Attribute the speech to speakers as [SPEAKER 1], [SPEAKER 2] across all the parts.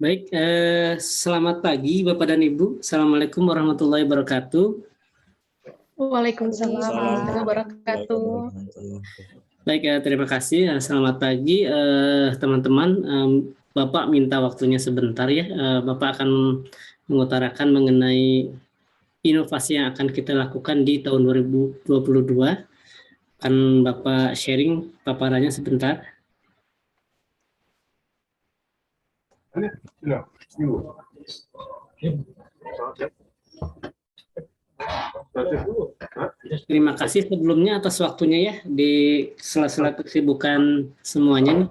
[SPEAKER 1] Baik, selamat pagi Bapak dan Ibu. Assalamualaikum warahmatullahi wabarakatuh.
[SPEAKER 2] Waalaikumsalam warahmatullahi wabarakatuh.
[SPEAKER 1] Baik, terima kasih. Selamat pagi teman-teman. Bapak minta waktunya sebentar ya. Bapak akan mengutarakan mengenai inovasi yang akan kita lakukan di tahun 2022. Akan Bapak sharing paparannya sebentar. Terima kasih sebelumnya atas waktunya ya di sela-sela kesibukan semuanya nih.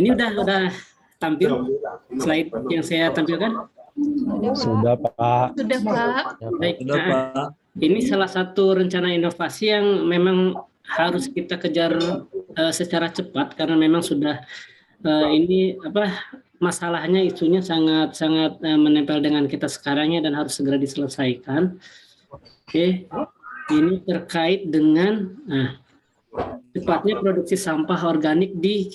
[SPEAKER 1] Ini udah tampil slide yang saya tampilkan?
[SPEAKER 3] Sudah, Pak.
[SPEAKER 2] Sudah, Pak.
[SPEAKER 1] Baik, ini salah satu rencana inovasi yang memang harus kita kejar secara cepat karena memang sudah ini masalahnya, isunya sangat menempel dengan kita sekarang ya, dan harus segera diselesaikan. Oke, ini terkait dengan cepatnya produksi sampah organik di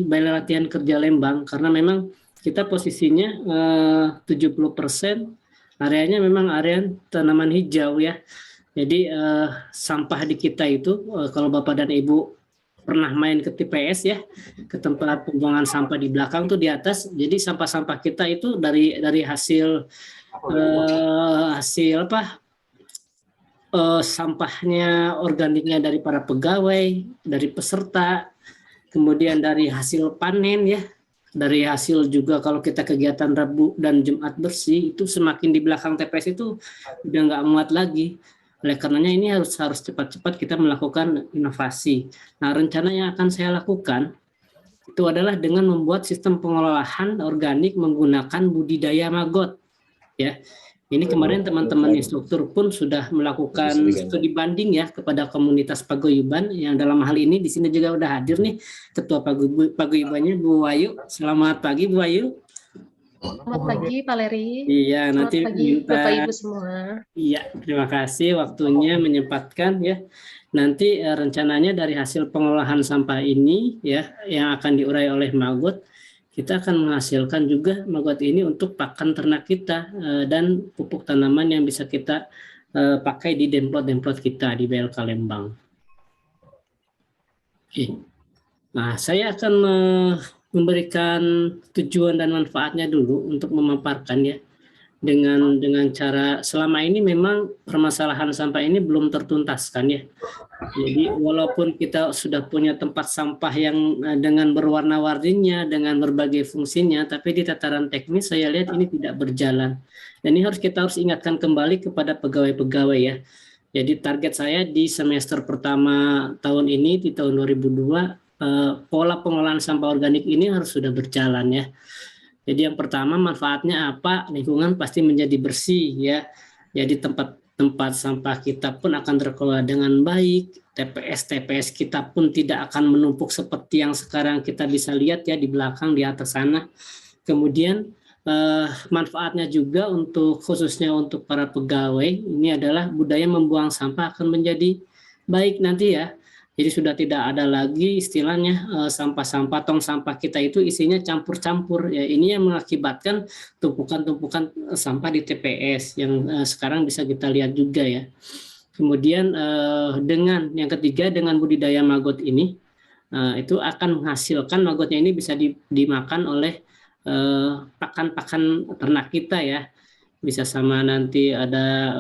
[SPEAKER 1] Balai Latihan Kerja Lembang, karena memang kita posisinya 70% areanya memang area tanaman hijau ya. Jadi sampah di kita itu kalau Bapak dan Ibu pernah main ke TPS ya, ke tempat pembuangan sampah di belakang tuh di atas. Jadi sampah-sampah kita itu dari hasil sampahnya organiknya dari para pegawai, dari peserta, kemudian dari hasil panen ya, dari hasil juga kalau kita kegiatan Rabu dan Jumat bersih itu semakin di belakang TPS itu udah nggak muat lagi. Oleh karenanya ini harus cepat-cepat kita melakukan inovasi. Nah, rencana yang akan saya lakukan itu adalah dengan membuat sistem pengolahan organik menggunakan budidaya maggot ya. Ini kemarin teman-teman instruktur pun sudah melakukan studi banding ya kepada komunitas paguyuban, yang dalam hal ini di sini juga udah hadir nih ketua paguyubannya Bu Wayu. Selamat pagi Bu Wayu.
[SPEAKER 2] Selamat pagi Pak Leri.
[SPEAKER 1] Iya,
[SPEAKER 2] Selamat
[SPEAKER 1] nanti
[SPEAKER 2] pagi Bapak Ibu semua.
[SPEAKER 1] Iya, terima kasih waktunya menyempatkan ya. Nanti rencananya dari hasil pengolahan sampah ini ya yang akan diurai oleh maggot, kita akan menghasilkan juga maggot ini untuk pakan ternak kita dan pupuk tanaman yang bisa kita pakai di demplot-demplot kita di BLK Lembang. Oke. Nah, saya akan memberikan tujuan dan manfaatnya dulu untuk memaparkan ya. Dengan cara selama ini memang permasalahan sampah ini belum tertuntaskan ya. Jadi walaupun kita sudah punya tempat sampah yang dengan berwarna-warninya, dengan berbagai fungsinya, tapi di tataran teknis saya lihat ini tidak berjalan. Dan ini kita harus ingatkan kembali kepada pegawai-pegawai ya. Jadi target saya di semester pertama tahun ini, di tahun 2002, pola pengolahan sampah organik ini harus sudah berjalan ya. Jadi yang pertama manfaatnya apa? Lingkungan pasti menjadi bersih ya. Jadi tempat sampah kita pun akan terkelola dengan baik. TPS kita pun tidak akan menumpuk seperti yang sekarang kita bisa lihat ya di belakang di atas sana. Kemudian manfaatnya juga khususnya untuk para pegawai ini adalah budaya membuang sampah akan menjadi baik nanti ya. Jadi sudah tidak ada lagi istilahnya sampah-sampah, tong sampah kita itu isinya campur-campur. Ya, ini yang mengakibatkan tumpukan-tumpukan sampah di TPS yang sekarang bisa kita lihat juga ya. Kemudian dengan yang ketiga, dengan budidaya maggot ini itu akan menghasilkan maggotnya ini bisa dimakan oleh pakan-pakan ternak kita ya. Bisa sama nanti ada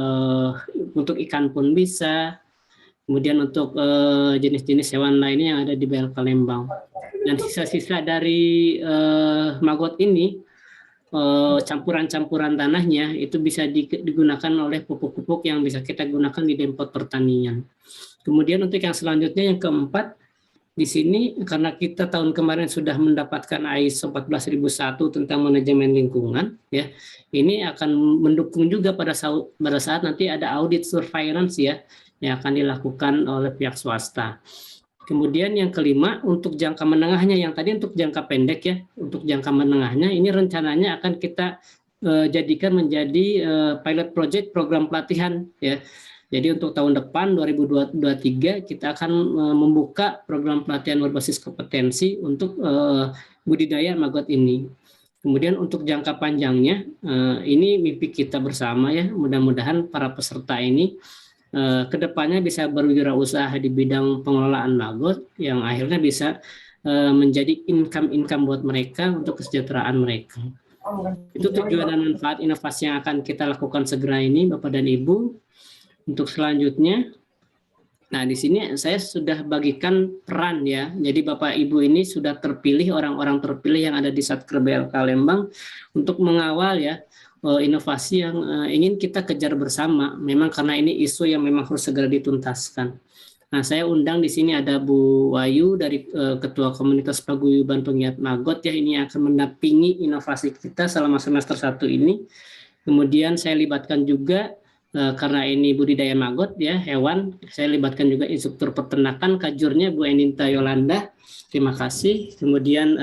[SPEAKER 1] untuk ikan pun bisa. Kemudian untuk jenis-jenis hewan lainnya yang ada di BLK Lembang. Dan sisa-sisa dari maggot ini, campuran-campuran tanahnya itu bisa digunakan oleh pupuk-pupuk yang bisa kita gunakan di demplot pertanian. Kemudian untuk yang selanjutnya, yang keempat, di sini karena kita tahun kemarin sudah mendapatkan ISO 14001 tentang manajemen lingkungan, ya, ini akan mendukung juga pada saat nanti ada audit surveillance ya, yang akan dilakukan oleh pihak swasta. Kemudian yang kelima, untuk jangka menengahnya, yang tadi untuk jangka pendek ya, untuk jangka menengahnya ini rencananya akan kita jadikan menjadi pilot project program pelatihan ya. Jadi untuk tahun depan 2023 kita akan membuka program pelatihan berbasis kompetensi untuk budidaya maggot ini. Kemudian untuk jangka panjangnya, ini mimpi kita bersama ya, mudah-mudahan para peserta ini kedepannya bisa berwirausaha di bidang pengelolaan maggot yang akhirnya bisa menjadi income buat mereka untuk kesejahteraan mereka. Itu tujuan dan manfaat inovasi yang akan kita lakukan segera ini, Bapak dan Ibu. Untuk selanjutnya, nah di sini saya sudah bagikan peran ya. Jadi Bapak Ibu ini sudah terpilih, orang-orang terpilih yang ada di Satker BLK Lembang untuk mengawal ya inovasi yang ingin kita kejar bersama. Memang karena ini isu yang memang harus segera dituntaskan. Nah, saya undang di sini ada Bu Wayu dari Ketua Komunitas Paguyuban Penggiat Maggot ya, ini akan mendampingi inovasi kita selama semester 1 ini. Kemudian saya libatkan juga karena ini budidaya maggot ya, hewan, saya libatkan juga instruktur peternakan kajurnya Bu Eninta Yolanda. Terima kasih. Kemudian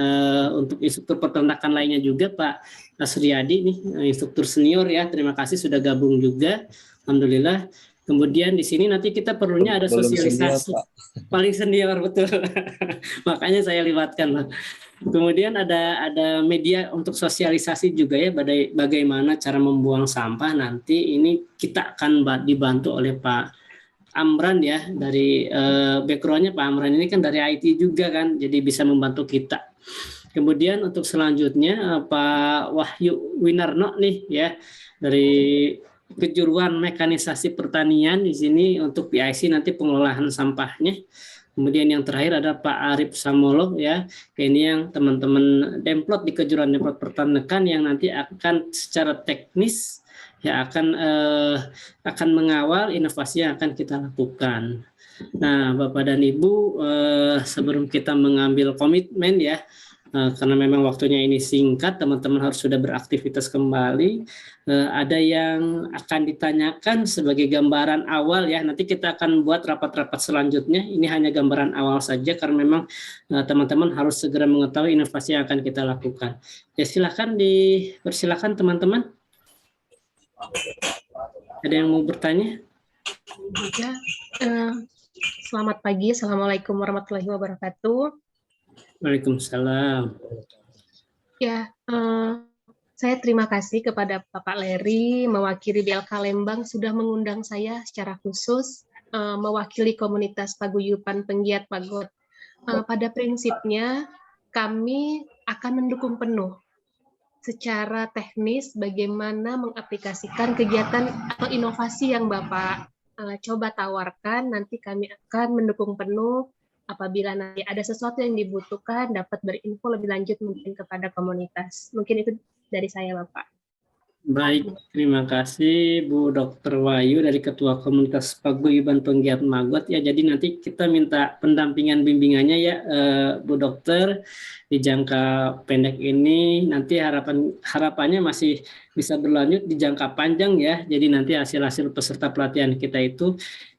[SPEAKER 1] untuk instruktur peternakan lainnya juga Pak Asriyadi nih, instruktur senior ya. Terima kasih sudah gabung juga. Alhamdulillah. Kemudian di sini nanti kita perlunya ada sosialisasi. Senior, paling senior betul. Makanya saya libatkan. Kemudian ada media untuk sosialisasi juga ya, bagaimana cara membuang sampah nanti ini kita akan dibantu oleh Pak Amran ya, dari backgroundnya Pak Amran ini kan dari IT juga kan, jadi bisa membantu kita. Kemudian untuk selanjutnya Pak Wahyu Winarno nih ya, dari kejuruan mekanisasi pertanian di sini untuk PIC nanti pengelolaan sampahnya. Kemudian yang terakhir ada Pak Arif Samolo ya, ini yang teman-teman Demplot di kejuruan Demplot Pertanakan yang nanti akan secara teknis ya akan mengawal inovasi yang akan kita lakukan. Nah, Bapak dan Ibu, sebelum kita mengambil komitmen ya, karena memang waktunya ini singkat, teman-teman harus sudah beraktivitas kembali. Ada yang akan ditanyakan sebagai gambaran awal ya, nanti kita akan buat rapat-rapat selanjutnya. Ini hanya gambaran awal saja karena memang teman-teman harus segera mengetahui inovasi yang akan kita lakukan. Ya silakan teman-teman. Ada yang mau bertanya?
[SPEAKER 2] Ya, selamat pagi, Assalamualaikum warahmatullahi wabarakatuh.
[SPEAKER 1] Waalaikumsalam.
[SPEAKER 2] Ya, saya terima kasih kepada Bapak Leri mewakili BLK Lembang sudah mengundang saya secara khusus mewakili komunitas paguyuban penggiat maggot. Pada prinsipnya kami akan mendukung penuh secara teknis bagaimana mengaplikasikan kegiatan atau inovasi yang Bapak coba tawarkan. Nanti kami akan mendukung penuh. Apabila nanti ada sesuatu yang dibutuhkan, dapat berinfo lebih lanjut mungkin kepada komunitas. Mungkin itu dari saya, Bapak.
[SPEAKER 1] Baik, terima kasih Bu Dr. Wayu dari Ketua Komunitas Paguyuban Penggiat Maggot ya. Jadi nanti kita minta pendampingan bimbingannya ya Bu Dokter di jangka pendek ini. Nanti harapannya masih bisa berlanjut di jangka panjang ya. Jadi nanti hasil-hasil peserta pelatihan kita itu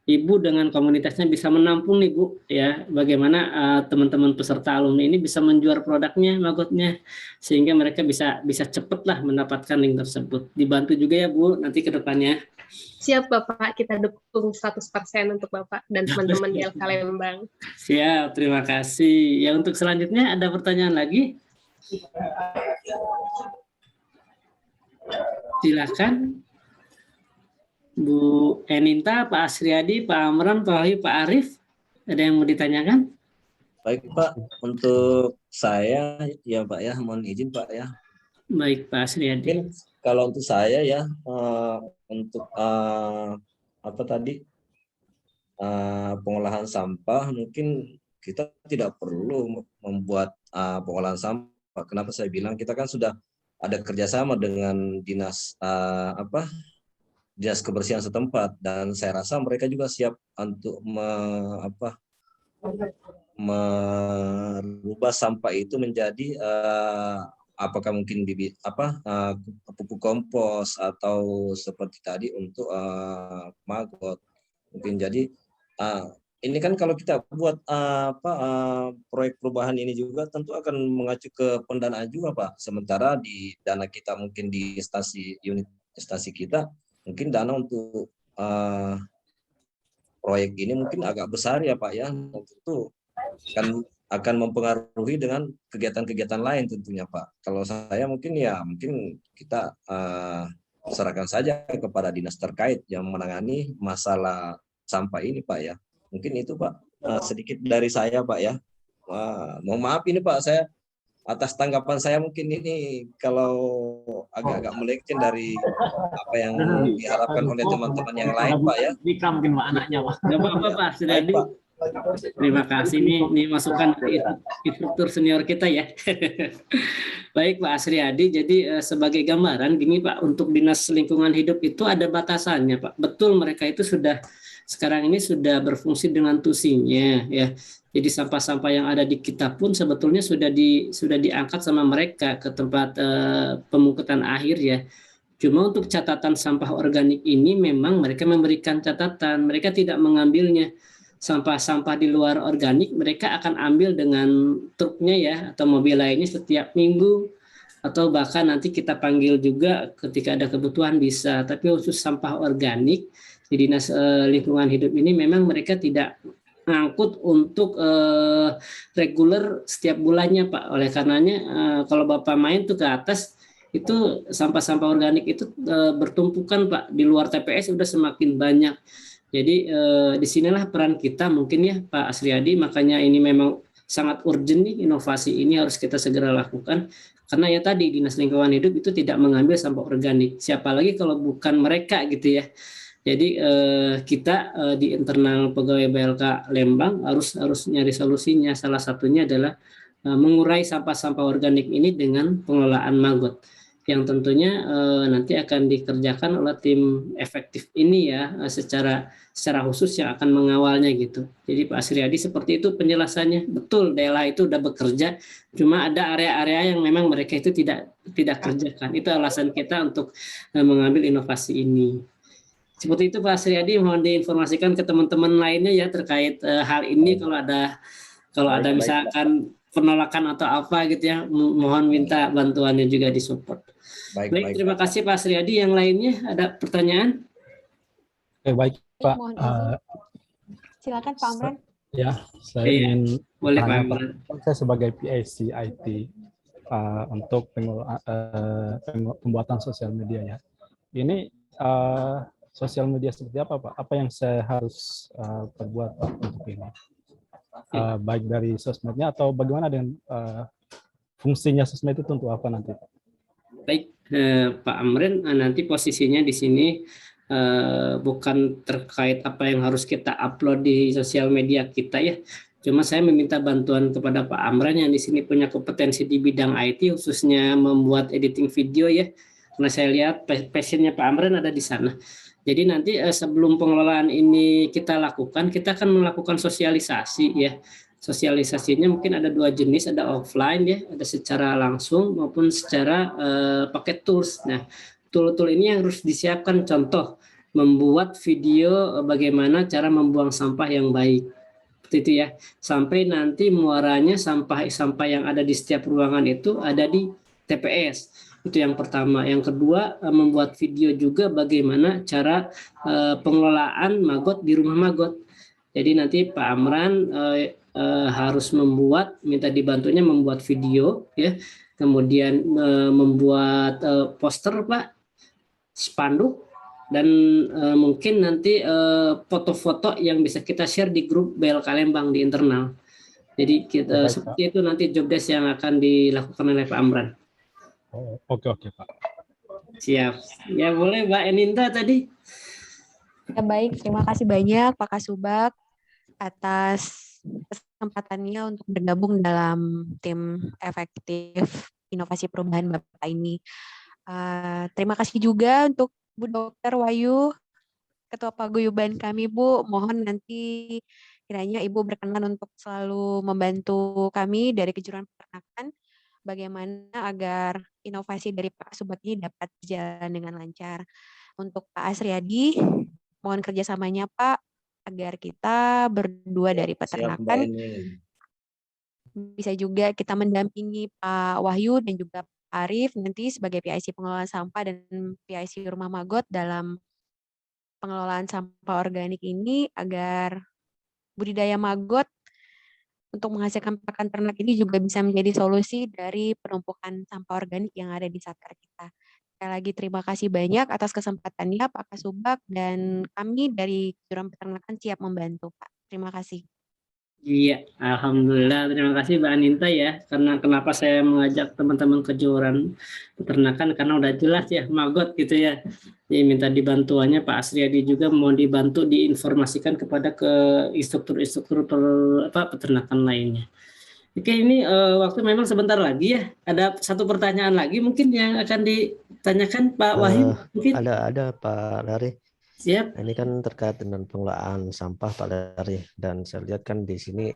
[SPEAKER 1] Ibu dengan komunitasnya bisa menampung nih Bu ya, bagaimana teman-teman peserta alumni ini bisa menjual produknya, maggotnya, sehingga mereka bisa cepat lah mendapatkan link tersebut. Dibantu juga ya Bu nanti ke depannya.
[SPEAKER 2] Siap Bapak, kita dukung 100% untuk Bapak dan teman-teman di BLK Lembang.
[SPEAKER 1] Siap, terima kasih. Ya untuk selanjutnya ada pertanyaan lagi? Silakan. Bu Eninta, Pak Asriyadi, Pak Amran, Pak Wahyu, Pak Arif, ada yang mau ditanyakan?
[SPEAKER 4] Baik Pak, untuk saya ya Pak ya, mohon izin Pak ya.
[SPEAKER 1] Baik Pak Asriyadi.
[SPEAKER 4] Mungkin kalau untuk saya ya, untuk apa tadi pengolahan sampah, mungkin kita tidak perlu membuat pengolahan sampah. Kenapa saya bilang kita kan sudah ada kerjasama dengan dinas dinas kebersihan setempat, dan saya rasa mereka juga siap untuk merubah sampah itu menjadi apakah mungkin pupuk kompos atau seperti tadi untuk maggot mungkin. Jadi ini kan kalau kita buat proyek perubahan ini juga tentu akan mengacu ke pendanaan juga Pak. Sementara di dana kita mungkin di unit instansi kita mungkin dana untuk proyek ini mungkin agak besar ya Pak ya. Untuk itu kan akan mempengaruhi dengan kegiatan-kegiatan lain tentunya Pak. Kalau saya mungkin kita serahkan saja kepada dinas terkait yang menangani masalah sampah ini Pak ya. Mungkin itu Pak sedikit dari saya Pak ya. Mohon maaf ini Pak, saya atas tanggapan saya mungkin ini kalau agak-agak melenceng dari apa yang diharapkan oleh teman-teman yang lain Pak ya.
[SPEAKER 5] Nikah mungkin Pak anaknya Pak.
[SPEAKER 1] Nggak apa-apa Pak
[SPEAKER 4] Baik
[SPEAKER 1] Suryadi.
[SPEAKER 4] Pak.
[SPEAKER 1] Terima kasih, ini masukan dari instruktur senior kita ya. Baik Pak Asriyadi, jadi sebagai gambaran gini Pak, untuk dinas lingkungan hidup itu ada batasannya Pak. Betul mereka itu sekarang ini sudah berfungsi dengan tusinya ya. Jadi sampah-sampah yang ada di kita pun sebetulnya sudah diangkat sama mereka ke tempat pemungutan akhir ya. Cuma untuk catatan sampah organik ini memang mereka memberikan catatan, mereka tidak mengambilnya. Sampah-sampah di luar organik mereka akan ambil dengan truknya ya atau mobil lainnya setiap minggu, atau bahkan nanti kita panggil juga ketika ada kebutuhan bisa. Tapi khusus sampah organik di dinas lingkungan hidup ini memang mereka tidak ngangkut untuk reguler setiap bulannya Pak. Oleh karenanya kalau Bapak main tuh ke atas itu sampah-sampah organik itu bertumpukan Pak, di luar TPS udah semakin banyak. Jadi disinilah peran kita mungkin ya Pak Asriyadi, makanya ini memang sangat urgent nih, inovasi ini harus kita segera lakukan, karena ya tadi dinas lingkungan hidup itu tidak mengambil sampah organik, siapa lagi kalau bukan mereka gitu ya. Jadi kita di internal pegawai BLK Lembang harus nyari solusinya, salah satunya adalah mengurai sampah-sampah organik ini dengan pengelolaan maggot, yang tentunya nanti akan dikerjakan oleh tim efektif ini ya, secara khusus yang akan mengawalnya gitu. Jadi Pak Asriyadi seperti itu penjelasannya. Betul, Dela itu udah bekerja, cuma ada area-area yang memang mereka itu tidak kerjakan. Itu alasan kita untuk mengambil inovasi ini. Seperti itu Pak Asriyadi, mohon diinformasikan ke teman-teman lainnya ya terkait hal ini. Kalau ada misalkan penolakan atau apa gitu ya, mohon minta bantuannya juga disupport. Baik, terima kasih Pak Asriyadi. Yang lainnya ada pertanyaan?
[SPEAKER 3] Baik Pak.
[SPEAKER 6] Silakan Pak Amran.
[SPEAKER 3] Ya, saya ingin
[SPEAKER 1] boleh Pak
[SPEAKER 3] tanya,
[SPEAKER 1] Amran.
[SPEAKER 3] Saya sebagai PIC IT untuk pembuatan sosial media ya. Ini sosial media seperti apa Pak? Apa yang saya harus perbuat Pak untuk ini? Baik dari sosmednya atau bagaimana dengan fungsinya sosmed itu untuk apa nanti Pak?
[SPEAKER 1] Baik, Pak Amran, nanti posisinya di sini bukan terkait apa yang harus kita upload di sosial media kita ya. Cuma saya meminta bantuan kepada Pak Amran yang di sini punya kompetensi di bidang IT, khususnya membuat editing video ya. Karena saya lihat passionnya Pak Amran ada di sana. Jadi nanti sebelum pengelolaan ini kita lakukan, kita akan melakukan sosialisasi ya. Sosialisasinya mungkin ada 2 jenis, ada offline ya, ada secara langsung maupun secara pakai tools. Nah, tool-tool ini yang harus disiapkan, contoh membuat video bagaimana cara membuang sampah yang baik. Seperti itu ya. Sampai nanti muaranya sampah yang ada di setiap ruangan itu ada di TPS. Itu yang pertama. Yang kedua, membuat video juga bagaimana cara pengelolaan maggot di rumah maggot. Jadi nanti Pak Amran harus minta dibantunya membuat video ya, kemudian membuat poster Pak, spanduk, dan mungkin nanti foto-foto yang bisa kita share di grup BLK Lembang di internal. Jadi kita seperti itu nanti job desk yang akan dilakukan oleh Pak Amran.
[SPEAKER 3] Oke Pak.
[SPEAKER 1] Siap. Ya boleh Mbak Eninta tadi.
[SPEAKER 6] Ya baik, terima kasih banyak Pak Kasubag atas kesempatannya untuk bergabung dalam tim efektif inovasi perubahan Bapak ini. Terima kasih juga untuk Bu Dr. Wahyu, Ketua Paguyuban kami Bu. Mohon nanti kiranya Ibu berkenan untuk selalu membantu kami dari kejuruan peternakan bagaimana agar inovasi dari Pak Kasubag ini dapat berjalan dengan lancar. Untuk Pak Asriyadi, mohon kerjasamanya Pak, agar kita berdua dari peternakan bisa juga kita mendampingi Pak Wahyu dan juga Pak Arif nanti sebagai PIC pengelolaan sampah dan PIC rumah maggot dalam pengelolaan sampah organik ini, agar budidaya maggot untuk menghasilkan pakan ternak ini juga bisa menjadi solusi dari penumpukan sampah organik yang ada di Satker kita. Sekali lagi terima kasih banyak atas kesempatannya Pak Kasubag, dan kami dari Kejuruan Peternakan siap membantu Pak. Terima kasih.
[SPEAKER 1] Iya, alhamdulillah. Terima kasih Mbak Aninta ya. Karena kenapa saya mengajak teman-teman kejuruan peternakan, karena udah jelas ya Magot gitu ya. Jadi minta dibantuannya Pak Asriadi juga mau dibantu diinformasikan kepada ke instruktur-instruktur peternakan lainnya. Oke, ini waktu memang sebentar lagi ya. Ada satu pertanyaan lagi mungkin yang akan ditanyakan Pak Wahyu. Mungkin
[SPEAKER 5] Ada Pak Lari.
[SPEAKER 1] siap.
[SPEAKER 5] Ini kan terkait dengan pengelolaan sampah Pak Lari, dan saya lihat kan di sini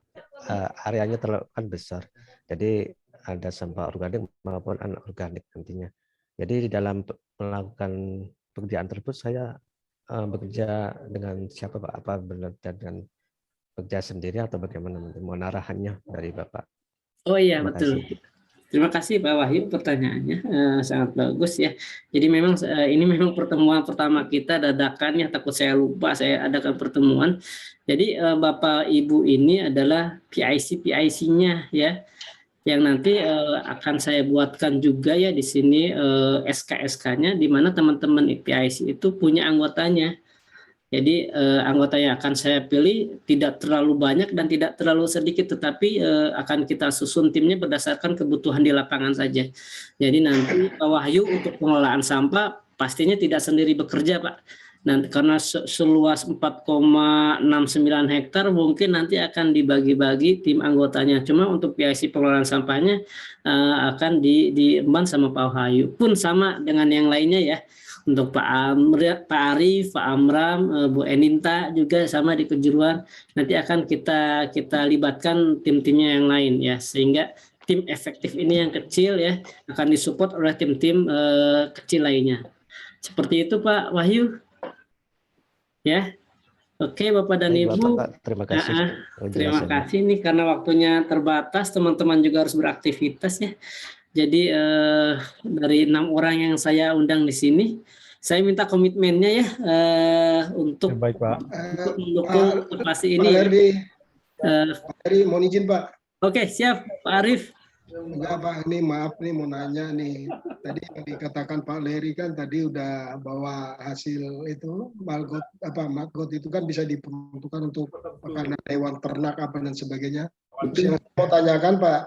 [SPEAKER 5] areanya terlalu kan besar. Jadi ada sampah organik maupun anorganik nantinya. Jadi di dalam melakukan pekerjaan tersebut saya bekerja dengan siapa Pak? Apa bekerja dengan bekerja sendiri atau bagaimana? Mohon arahannya dari Bapak.
[SPEAKER 1] Oh iya,
[SPEAKER 5] Terima
[SPEAKER 1] betul.
[SPEAKER 5] kasih.
[SPEAKER 1] Terima kasih Pak Wahyu, pertanyaannya sangat bagus ya. Jadi memang ini memang pertemuan pertama kita dadakan ya, takut saya lupa saya adakan pertemuan. Jadi Bapak Ibu ini adalah PIC-nya ya, yang nanti akan saya buatkan juga ya di sini SK-SK-nya, di mana teman-teman PIC itu punya anggotanya. Jadi anggota yang akan saya pilih tidak terlalu banyak dan tidak terlalu sedikit, tetapi akan kita susun timnya berdasarkan kebutuhan di lapangan saja. Jadi nanti Pak Wahyu untuk pengelolaan sampah pastinya tidak sendiri bekerja Pak. Nanti karena seluas 4,69 hektar mungkin nanti akan dibagi-bagi tim anggotanya. Cuma untuk PIC pengelolaan sampahnya akan diemban sama Pak Wahyu. Pun sama dengan yang lainnya ya. Untuk Pak Arif, Pak Amram, Bu Eninta juga sama di kejuruan. Nanti akan kita libatkan tim-timnya yang lain ya, sehingga tim efektif ini yang kecil ya akan disupport oleh tim-tim kecil lainnya. Seperti itu Pak Wahyu. Ya. Oke Bapak dan
[SPEAKER 5] Baik,
[SPEAKER 1] Ibu.
[SPEAKER 5] Bapak, terima kasih.
[SPEAKER 1] Terima kasih nih karena waktunya terbatas, teman-teman juga harus beraktivitas ya. Jadi dari 6 orang yang saya undang di sini, saya minta komitmennya ya untuk
[SPEAKER 3] Baik Pak.
[SPEAKER 1] mendukung lokasi ini.
[SPEAKER 7] Pak Heri, mohon izin Pak.
[SPEAKER 1] Oke, siap Pak Arif.
[SPEAKER 7] Enggak Pak, ini maaf nih mau nanya nih. Tadi yang dikatakan Pak Leri kan tadi udah bawa hasil itu maggot itu kan bisa diperuntukkan untuk makanan hewan ternak apa dan sebagainya. Terus yang saya mau tanyakan Pak,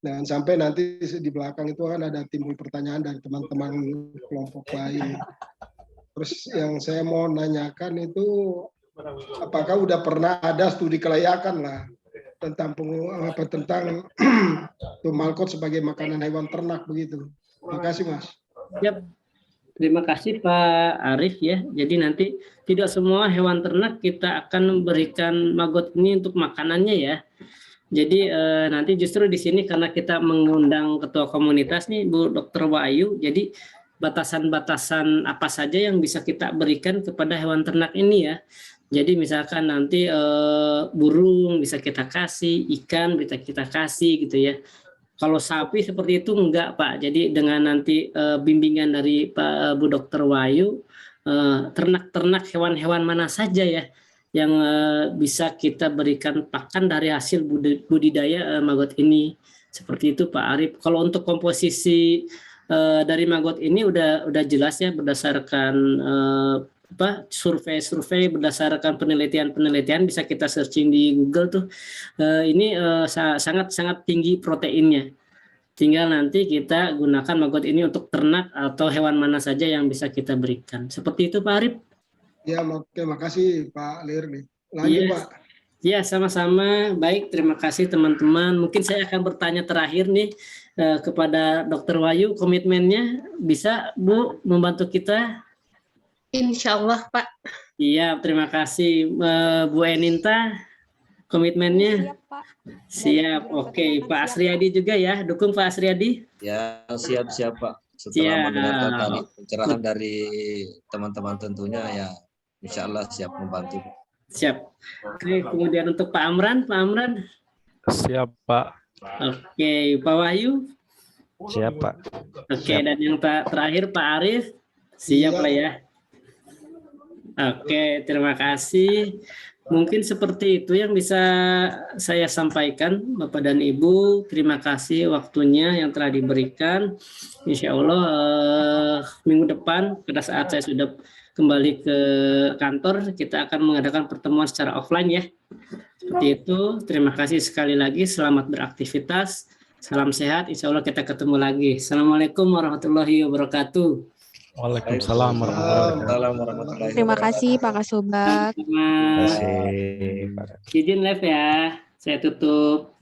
[SPEAKER 7] dan sampai nanti di belakang itu kan ada timbul pertanyaan dari teman-teman kelompok lain. Terus yang saya mau nanyakan itu apakah udah pernah ada studi kelayakan lah tentang maggot sebagai makanan hewan ternak begitu. Terima kasih Mas.
[SPEAKER 1] Yap. Terima kasih Pak Arif ya. Jadi nanti tidak semua hewan ternak kita akan memberikan maggot ini untuk makanannya ya. Jadi nanti justru di sini karena kita mengundang ketua komunitas nih Bu Dr. Wahyu, jadi batasan-batasan apa saja yang bisa kita berikan kepada hewan ternak ini ya. Jadi misalkan nanti burung bisa kita kasih, ikan bisa kita kasih gitu ya. Kalau sapi seperti itu enggak Pak. Jadi dengan nanti bimbingan dari Pak Bu Dr. Wahyu, ternak-ternak hewan-hewan mana saja ya yang bisa kita berikan pakan dari hasil budidaya maggot ini. Seperti itu Pak Arif. Kalau untuk komposisi dari maggot ini udah jelas ya berdasarkan survei berdasarkan penelitian bisa kita searching di Google tuh. Ini sangat tinggi proteinnya. Tinggal nanti kita gunakan maggot ini untuk ternak atau hewan mana saja yang bisa kita berikan. Seperti itu Pak Arif.
[SPEAKER 7] Ya, oke, makasih Pak Lir. Lanjut
[SPEAKER 1] Iya.
[SPEAKER 7] Pak.
[SPEAKER 1] Ya, sama-sama. Baik, terima kasih teman-teman. Mungkin saya akan bertanya terakhir nih kepada Dr. Wahyu, komitmennya bisa Bu membantu kita?
[SPEAKER 2] Insya Allah Pak.
[SPEAKER 1] Iya, terima kasih Bu Eninta. Komitmennya?
[SPEAKER 6] Siap Pak.
[SPEAKER 1] Siap. Oke, Pak Asriadi juga ya. Dukung Pak Asriadi?
[SPEAKER 4] Ya, siap Pak. Setelah
[SPEAKER 1] Siap.
[SPEAKER 4] mendengarkan tadi pencerahan dari teman-teman tentunya ya, insya Allah siap membantu.
[SPEAKER 1] Siap. Oke, kemudian untuk Pak Amran.
[SPEAKER 3] Siap Pak.
[SPEAKER 1] Oke, Pak Wahyu.
[SPEAKER 5] Siap Pak.
[SPEAKER 1] Oke, dan yang terakhir Pak Arif. Siap lah ya. Oke, terima kasih. Mungkin seperti itu yang bisa saya sampaikan, Bapak dan Ibu. Terima kasih waktunya yang telah diberikan. Insya Allah minggu depan pada saat saya sudah kembali ke kantor, kita akan mengadakan pertemuan secara offline ya. Seperti itu. Terima kasih sekali lagi. Selamat beraktivitas. Salam sehat. Insya Allah kita ketemu lagi. Assalamualaikum warahmatullahi wabarakatuh.
[SPEAKER 3] Waalaikumsalam warahmatullahi
[SPEAKER 6] Terima kasih Pak Kasubag.
[SPEAKER 5] Terima kasih.
[SPEAKER 1] Izin live ya. Saya tutup.